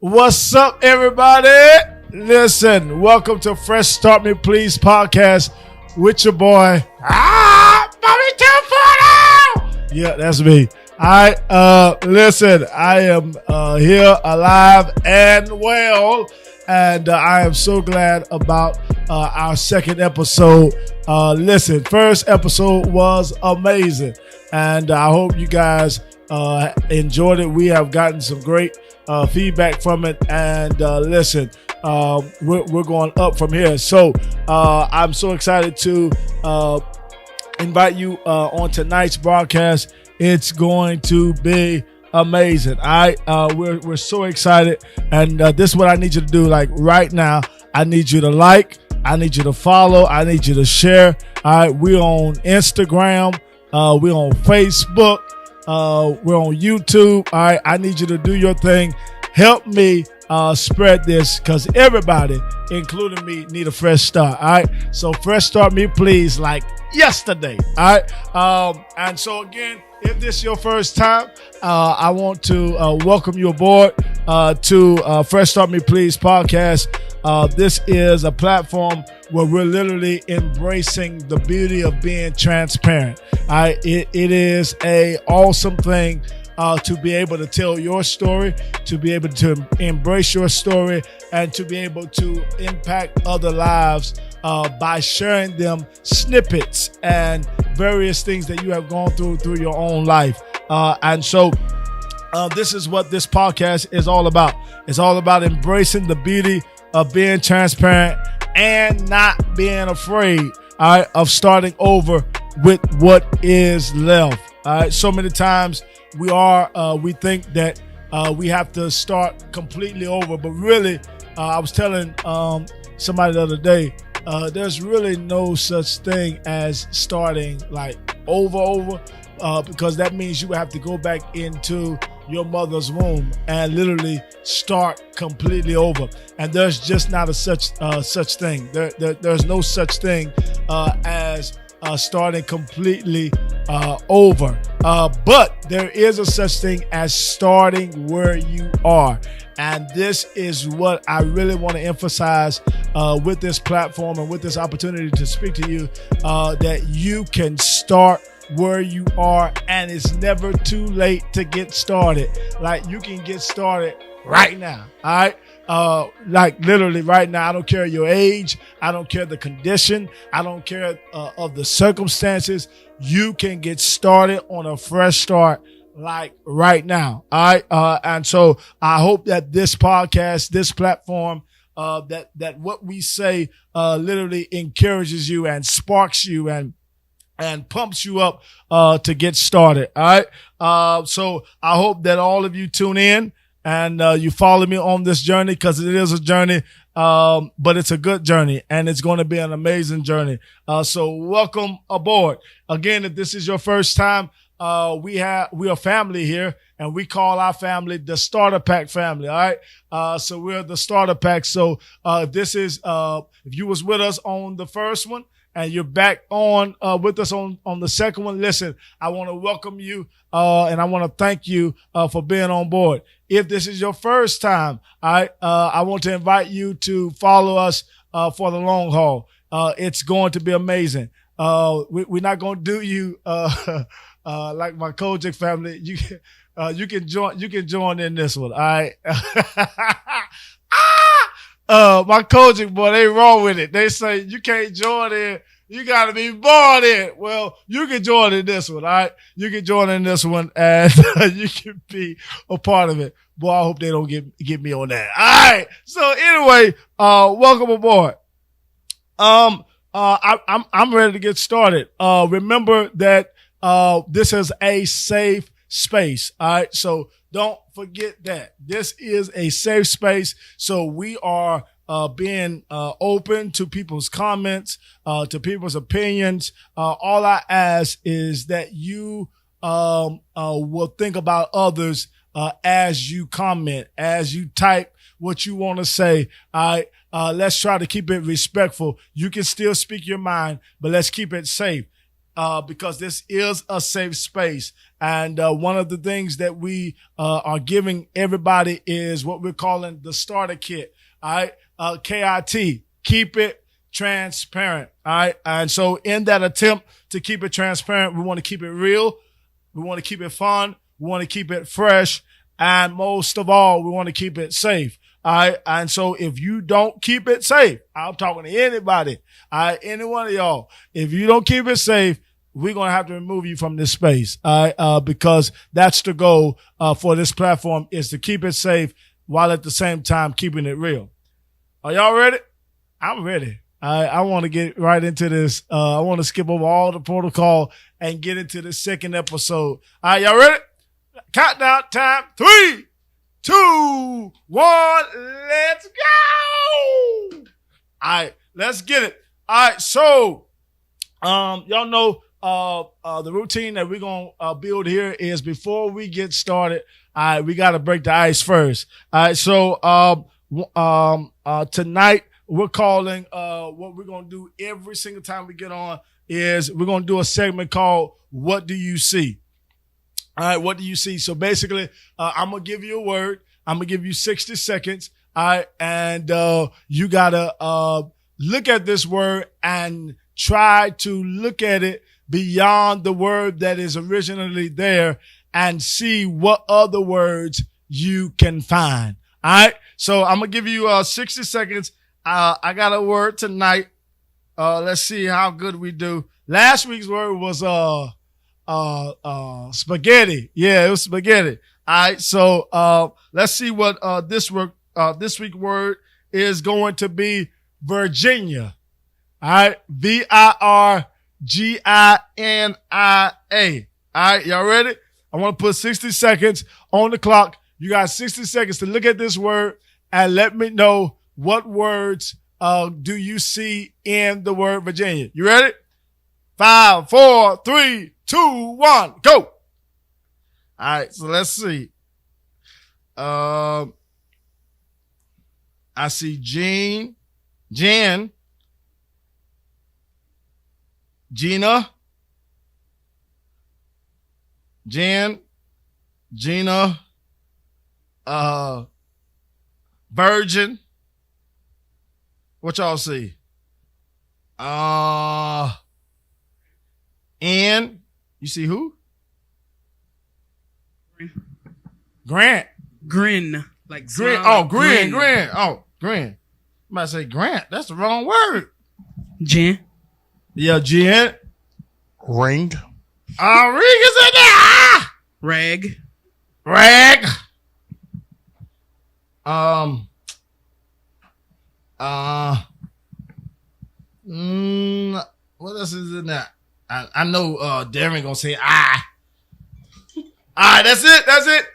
What's up, everybody? Listen, welcome to Fresh Start Me Please podcast with your boy, Bobby 2.0. Yeah, that's me. All right, listen, I am here alive and well, and I am so glad about our second episode. Listen, first episode was amazing, and I hope you guys enjoyed it. We have gotten some great feedback from it, and listen, we're going up from here. So I'm so excited to invite you on tonight's broadcast. It's going to be amazing. We're so excited, and this is what I need you to do. Like right now, I need you to like, I need you to follow, I need you to share. All right, we're on Instagram, we're on Facebook, we're on YouTube. All right, I need you to do your thing. Help me spread this, because everybody, including me, need a fresh start. All right, so fresh start me, please, like yesterday. All right, and so again, if this is your first time, I want to welcome you aboard to Fresh Start Me Please podcast. This is a platform where we're literally embracing the beauty of being transparent. It is a awesome thing to be able to tell your story, to be able to embrace your story, and to be able to impact other lives by sharing them snippets and various things that you have gone through your own life. And so this is what this podcast is all about. It's all about embracing the beauty of being transparent and not being afraid, all right, of starting over with what is left. All right, so many times we think that we have to start completely over, but really, I was telling somebody the other day, there's really no such thing as starting like over, because that means you have to go back into your mother's womb and literally start completely over. And there's just not a such thing. There's no such thing as starting completely over. But there is a such thing as starting where you are. And this is what I really want to emphasize with this platform and with this opportunity to speak to you, that you can start where you are, and it's never too late to get started. Like, you can get started right now. All right. Like literally right now. I don't care your age. I don't care the condition. I don't care of the circumstances. You can get started on a fresh start like right now. All right. And so I hope that this podcast, this platform, that what we say literally encourages you and sparks you and pumps you up to get started. All right. So I hope that all of you tune in and you follow me on this journey, because it is a journey, but it's a good journey, and it's going to be an amazing journey. So welcome aboard. Again, if this is your first time, we are family here, and we call our family the Starter Pack family. All right. So we're the Starter Pack. So this is if you was with us on the first one, and you're back on with us on the second one, listen, I want to welcome you and I want to thank you for being on board. If this is your first time, I want to invite you to follow us for the long haul. It's going to be amazing. We're not going to do you like my Kojic family. You can join in this one. All right. My Kojic boy, they wrong with it. They say you can't join in. You got to be born in. Well, you can join in this one, all right? You can join in this one, and you can be a part of it. Boy, I hope they don't get me on that. All right. So anyway, welcome aboard. I'm ready to get started. Remember that this is a safe space. All right. So don't forget that this is a safe space. So we are being open to people's comments, to people's opinions. All I ask is that you will think about others as you comment, as you type what you want to say. All right. Let's try to keep it respectful. You can still speak your mind, but let's keep it safe. Because this is a safe space, And one of the things that we are giving everybody is what we're calling the starter kit. All right. KIT, keep it transparent. All right. And so in that attempt to keep it transparent, we want to keep it real. We want to keep it fun. We want to keep it fresh. And most of all, we want to keep it safe. All right. And so if you don't keep it safe, I'm talking to anybody, all right, any one of y'all, if you don't keep it safe, we're going to have to remove you from this space. All right. Because that's the goal, for this platform is to keep it safe while at the same time keeping it real. Are y'all ready? I'm ready. I want to get right into this. I want to skip over all the protocol and get into the second episode. All right. Y'all ready? Countdown time. 3, 2, 1. Let's go. All right. Let's get it. All right. So, y'all know, the routine that we're going to build here is before we get started, all right, we got to break the ice first. All right. So, tonight we're calling, what we're going to do every single time we get on is we're going to do a segment called What Do You See? All right. What do you see? So basically, I'm going to give you a word. I'm going to give you 60 seconds. All right. And, you got to, look at this word and try to look at it beyond the word that is originally there and see what other words you can find. All right. So I'm going to give you 60 seconds. I got a word tonight. Let's see how good we do. Last week's word was spaghetti. Yeah, it was spaghetti. All right. So let's see what this week's word is going to be. Virginia. All right. Virginia. All right. Y'all ready? I want to put 60 seconds on the clock. You got 60 seconds to look at this word and let me know what words do you see in the word Virginia. You ready? 5, 4, 3, 2, 1, go. All right. So let's see. I see Jen, Gina, Virgin. What y'all see? And you see who? Grant. Grin. Like Grin. Oh, grin. Oh, grin. I might say Grant. That's the wrong word. Jen. Yeah, Jen. Ring. Ring is in there. Rag. What else is in there? I know, Darren gonna say, ah. All right, that's it.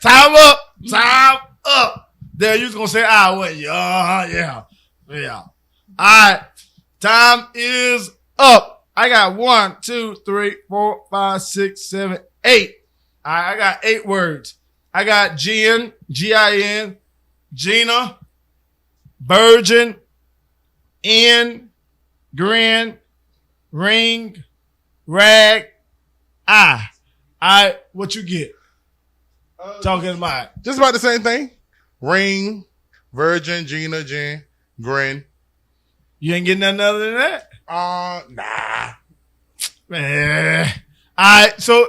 Time up. There, you was gonna say, ah, what? Yeah. All right, time is up. I got 1, 2, 3, 4, 5, 6, 7, 8. All right, I got 8 words. I got Gin, Gin, Gina, Virgin, N, Grin, Ring, Rag, I. All right, what you get? Talking about Just about the same thing. Ring, Virgin, Gina, Jen, Grin. You ain't getting nothing other than that? Nah. Man. All right, so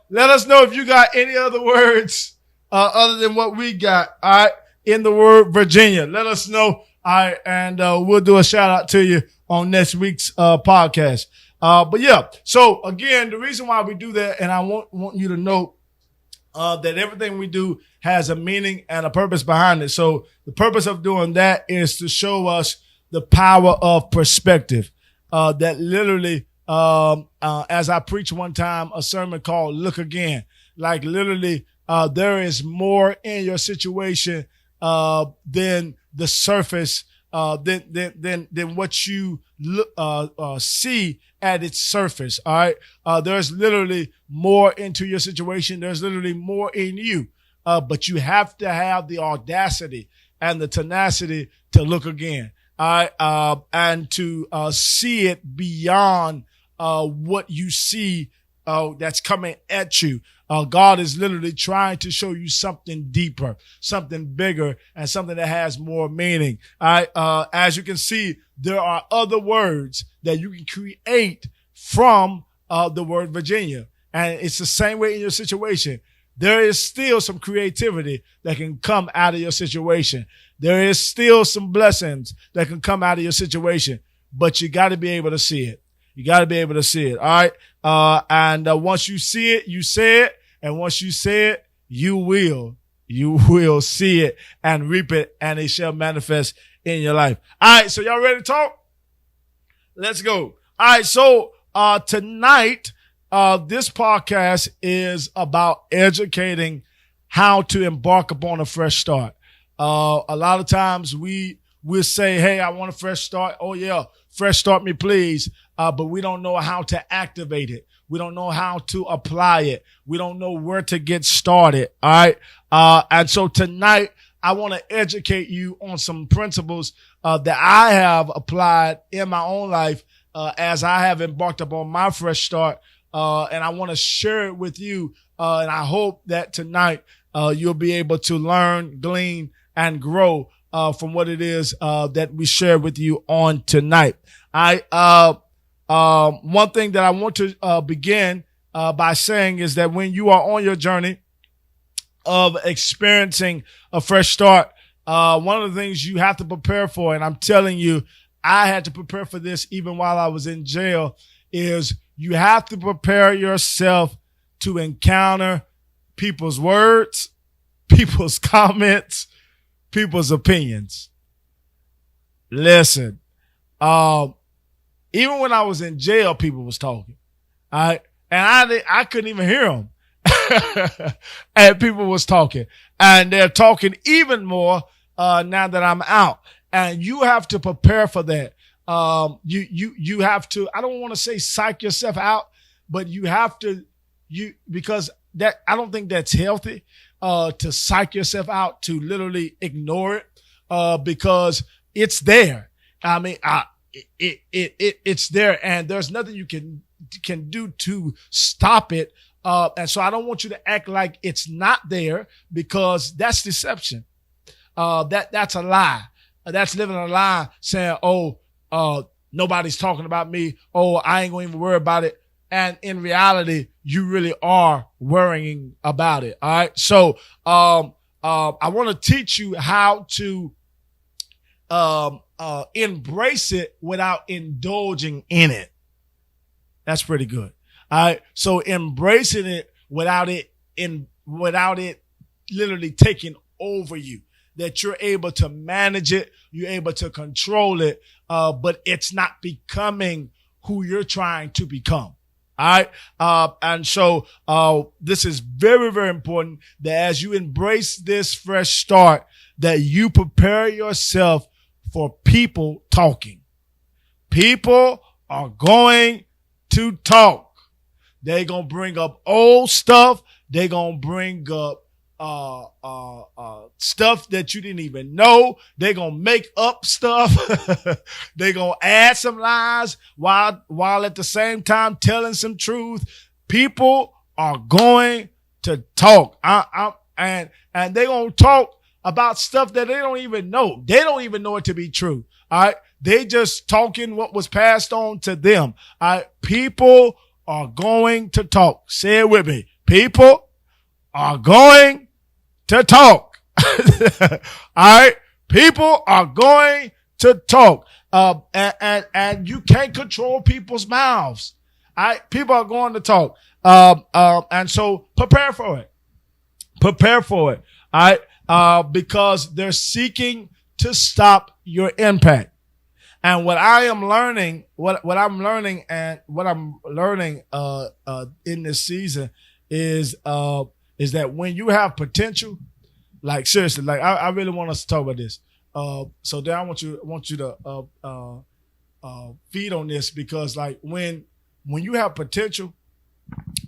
let us know if you got any other words other than what we got, all right, in the word Virginia. Let us know, all right, and we'll do a shout out to you on next week's podcast. But yeah, so again, the reason why we do that, and I want you to know that everything we do has a meaning and a purpose behind it. So the purpose of doing that is to show us the power of perspective. That literally, as I preached one time, a sermon called Look Again, like literally, there is more in your situation, than the surface, than what you see at its surface. All right. There's literally more into your situation. There's literally more in you. But you have to have the audacity and the tenacity to look again. All right. And to see it beyond what you see that's coming at you. God is literally trying to show you something deeper, something bigger, and something that has more meaning. All right. As you can see, there are other words that you can create from the word Virginia. And it's the same way in your situation. There is still some creativity that can come out of your situation. There is still some blessings that can come out of your situation, but you got to be able to see it. You got to be able to see it. All right. And once you see it, you say it. And once you say it, you will see it and reap it, and it shall manifest in your life. All right. So y'all ready to talk? Let's go. All right. So, tonight, this podcast is about educating how to embark upon a fresh start. A lot of times we'll say, hey, I want a fresh start. Oh yeah, fresh start me, please. But we don't know how to activate it. We don't know how to apply it. We don't know where to get started. All right. And so tonight I want to educate you on some principles, that I have applied in my own life, as I have embarked upon my fresh start. And I want to share it with you. And I hope that tonight, you'll be able to learn, glean, and grow, from what it is, that we share with you on tonight. One thing that I want to, begin, by saying is that when you are on your journey of experiencing a fresh start, one of the things you have to prepare for, and I'm telling you, I had to prepare for this even while I was in jail, is you have to prepare yourself to encounter people's words, people's comments, people's opinions. Listen, even when I was in jail, people was talking. All right. And I couldn't even hear them. And people was talking, and they're talking even more, now that I'm out. And you have to prepare for that. You have to, I don't want to say psych yourself out, but you have to, because that, I don't think that's healthy, to psych yourself out, to literally ignore it, because it's there. I mean, it's there, and there's nothing you can do to stop it. And so I don't want you to act like it's not there, because that's deception. That's a lie. That's living a lie, saying, nobody's talking about me. Oh, I ain't gonna even worry about it. And in reality, you really are worrying about it. All right. So, I want to teach you how to, embrace it without indulging in it. That's pretty good. All right. So embracing it without it literally taking over you, that you're able to manage it. You're able to control it. But it's not becoming who you're trying to become. All right. And so, this is very, very important that as you embrace this fresh start, that you prepare yourself for people talking. People are going to talk. They're going to bring up old stuff. They're going to bring up, stuff that you didn't even know. They're going to make up stuff. They're going to add some lies while at the same time telling some truth. People are going to talk. And they're going to talk about stuff that they don't even know. They don't even know it to be true. All right. They just talking what was passed on to them. All right. People are going to talk. Say it with me. People are going to talk. All right. People are going to talk. And you can't control people's mouths. All right. People are going to talk. And so prepare for it. Prepare for it. All right. Because they're seeking to stop your impact. And what I am learning, what I'm learning in this season is that when you have potential, like seriously, like I really want us to talk about this. So then I want you to feed on this, because like when you have potential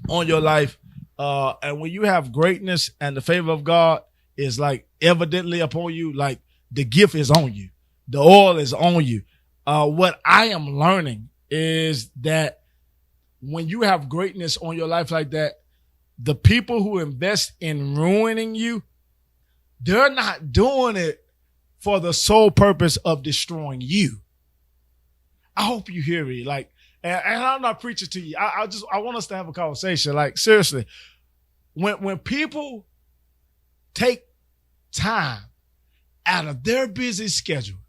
on your life, and when you have greatness and the favor of God is like evidently upon you, like the gift is on you, the oil is on you. What I am learning is that when you have greatness on your life like that, the people who invest in ruining you, they're not doing it for the sole purpose of destroying you. I hope you hear me. Like, and I'm not preaching to you. I want us to have a conversation. Like, seriously, when people take time out of their busy schedule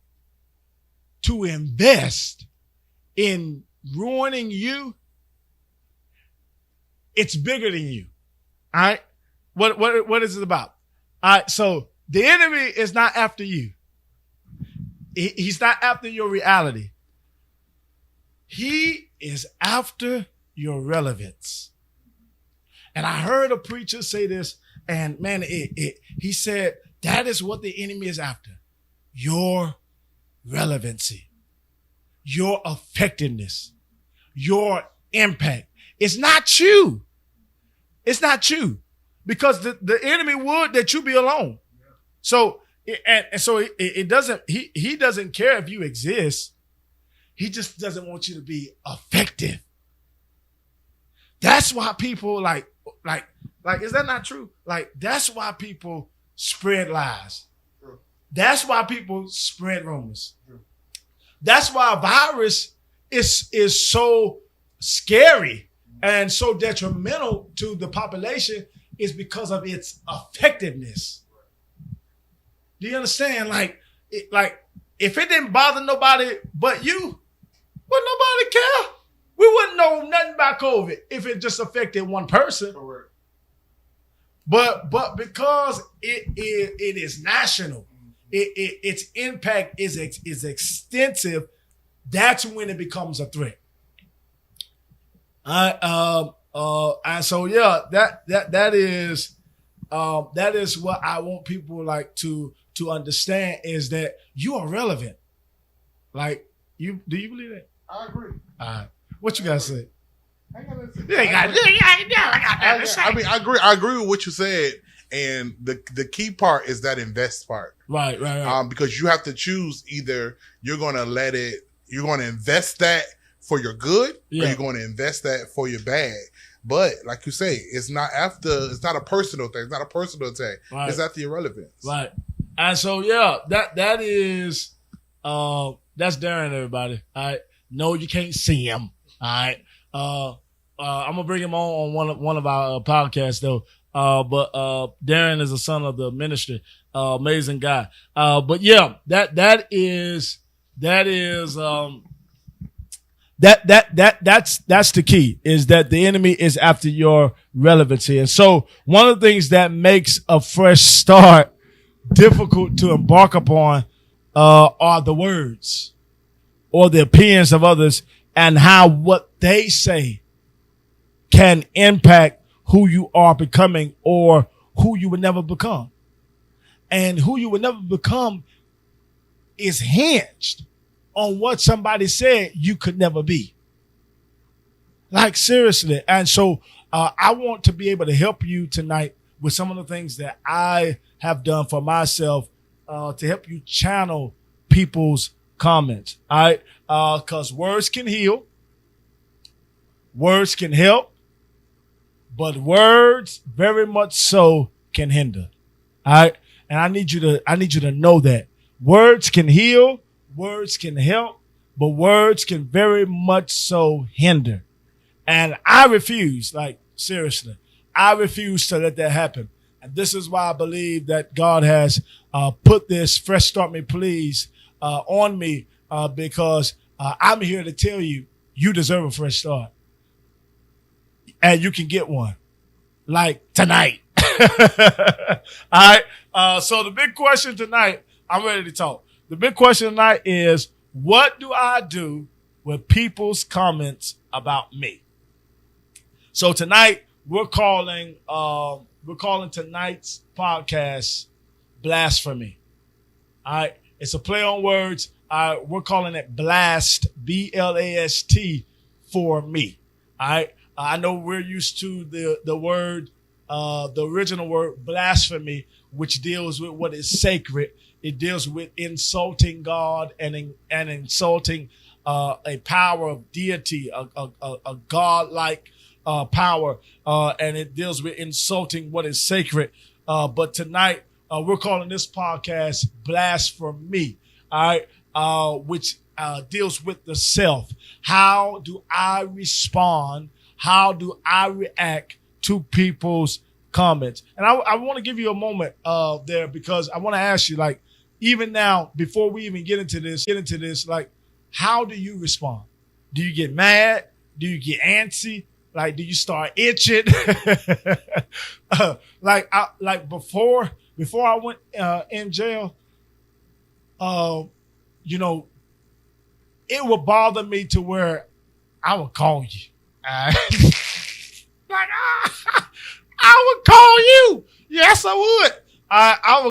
to invest in ruining you, it's bigger than you. All right. What is it about? All right. So the enemy is not after you. He's not after your reality. He is after your relevance. And I heard a preacher say this, and man, he said that is what the enemy is after. Your relevancy, your effectiveness, your impact. It's not you. It's not you. Because the enemy would that you be alone. So, it doesn't, he doesn't care if you exist. He just doesn't want you to be effective. That's why people like, is that not true? Like, that's why people spread lies. True. That's why people spread rumors. True. That's why a virus is so scary and so detrimental to the population, is because of its effectiveness. Do you understand? Like if it didn't bother nobody but you, would nobody care? We wouldn't know nothing about COVID if it just affected one person. Correct. But because it is national, its impact is extensive. That's when it becomes a threat. And so yeah, that is what I want people like to understand, is that you are relevant. Like, do you believe that? I agree. What you guys say? I mean, I agree with what you said, and the key part is that invest part. Right. Because you have to choose, either you're going to invest that for your good, or you're going to invest that for your bad. But like you say, it's not a personal thing. It's not a personal attack. Right. It's after your relevance. Right. And so yeah, that is that's Darren, everybody. All right. No, you can't see him. All right. I'm gonna bring him on one of our podcasts though. But Darren is a son of the ministry. Amazing guy. But yeah, that's the key, is that the enemy is after your relevancy. And so one of the things that makes a fresh start difficult to embark upon are the words or the opinions of others, and how what they say can impact who you are becoming or who you would never become. And who you would never become is hinged on what somebody said you could never be. Like, seriously. And so I want to be able to help you tonight with some of the things that I have done for myself to help you channel people's comments. All right. Because words can heal. Words can help. But words very much so can hinder. All right. And I need you to know that words can heal. Words can help, but words can very much so hinder. And I refuse, like, seriously, I refuse to let that happen. And this is why I believe that God has put this Fresh Start Me Please on me, because I'm here to tell you, you deserve a fresh start. And you can get one, like tonight. All right. So the big question tonight, I'm ready to talk. The big question tonight is, what do I do with people's comments about me? So tonight we're calling tonight's podcast "Blasphemy." All right, it's a play on words. We're calling it "Blast," BLAST, for me. All right, I know we're used to the word, the original word "blasphemy," which deals with what is sacred. It deals with insulting God and insulting a power of deity, a God-like power, and it deals with insulting what is sacred. But tonight, we're calling this podcast "BLASTFORME," all right, which deals with the self. How do I respond? How do I react to people's comments? And I want to give you a moment there, because I want to ask you, like, even now, before we even get into this, like, how do you respond? Do you get mad? Do you get antsy? Like, do you start itching? Like before I went in jail, you know, it would bother me to where I would call you. Like, I would call you. Yes, I would. I would